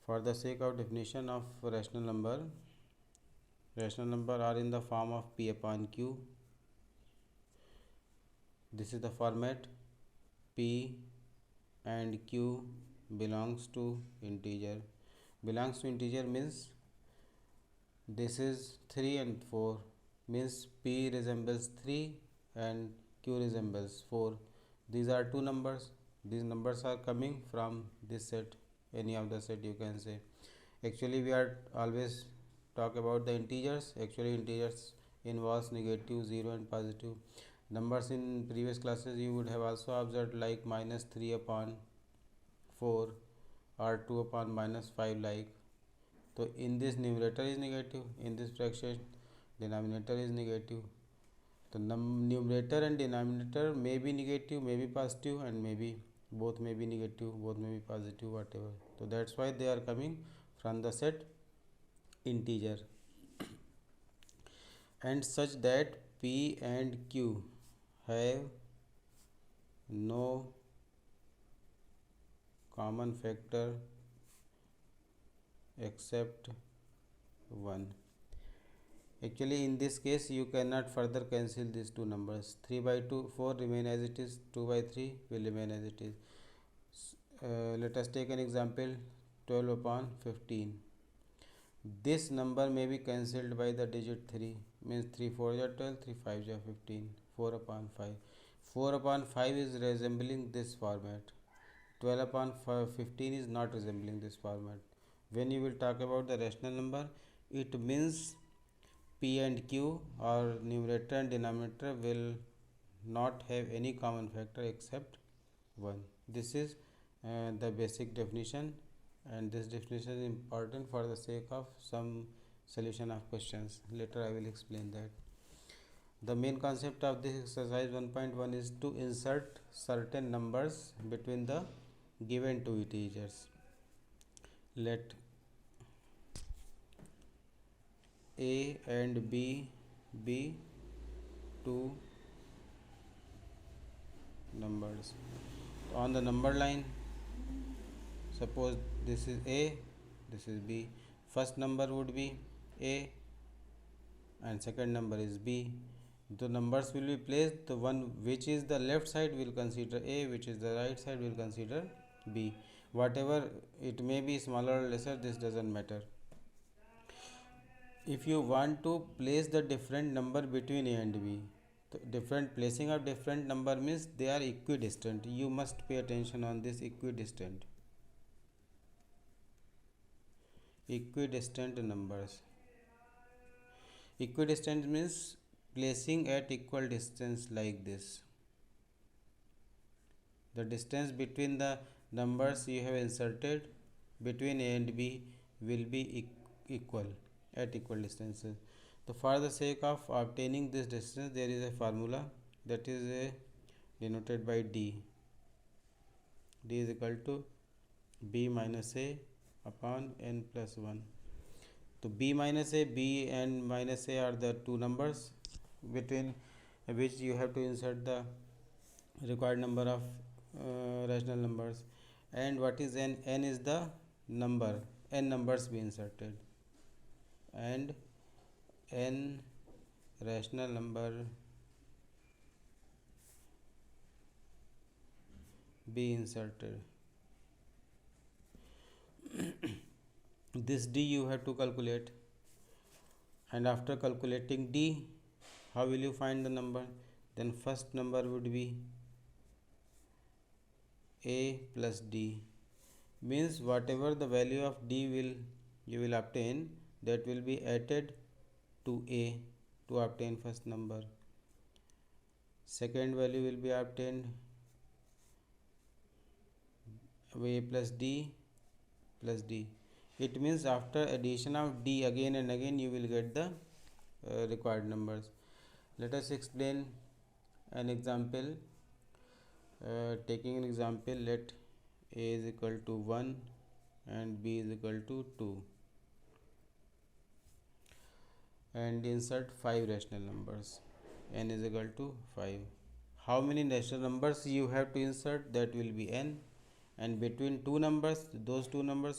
For the sake of definition of rational number are in the form of p upon q. This is the format. P and q belongs to integer. Belongs to integer means this is 3 and 4, means p resembles 3 and q resembles 4. These are two numbers. These numbers are coming from this set, any of the set you can say. Actually we are always talk about the integers. Actually integers involves negative, 0 and positive numbers. In previous classes you would have also observed like minus 3 upon 4 or 2 upon minus 5 like. So in this numerator is negative, in this fraction denominator is negative. The numerator and denominator may be negative, may be positive, and maybe both may be negative, both may be positive, whatever. So that's why they are coming from the set integer, and such that p and q have no common factor except 1. Actually in this case you cannot further cancel these two numbers. 3 by 2 4 remain as it is, 2 by 3 will remain as it is. Let us take an example, 12 upon 15. This number may be cancelled by the digit 3, means 3 4 are 12, 3 5 are 15, 4 upon 5. 4 upon 5 is resembling this format. 12 upon 15 is not resembling this format. When you will talk about the rational number, it means p and q or numerator and denominator will not have any common factor except 1. This is the basic definition, and this definition is important for the sake of some solution of questions. Later I will explain that. The main concept of this exercise 1.1 is to insert certain numbers between the given two integers. Let a and b be two numbers. On the number line, suppose this is a, this is b. First number would be a and second number is b. The numbers will be placed, the one which is the left side will consider a, which is the right side will consider b. Whatever it may be, smaller or lesser, this doesn't matter. If you want to place the different number between a and b, the different placing of different number means they are equidistant. You must pay attention on this equidistant. Equidistant numbers. Equidistant means placing at equal distance like this. The distance between the numbers you have inserted between a and b will be equal, at equal distances. So for the sake of obtaining this distance, there is a formula that is denoted by d. D is equal to b minus a upon n plus 1. So b minus a, b and minus a are the two numbers between which you have to insert the required number of rational numbers. And what is n? N is the number, n numbers be inserted, and n rational number be inserted. This d you have to calculate, and after calculating d, how will you find the number? Then first number would be a plus d, means whatever the value of d you will obtain, that will be added to a to obtain first number. Second value will be obtained a plus d plus d. It means after addition of d again and again you will get the required numbers. Let us explain an example. Taking an example, let a is equal to 1 and b is equal to 2, and insert 5 rational numbers. N is equal to 5. How many rational numbers you have to insert? That will be n, and between two numbers, those two numbers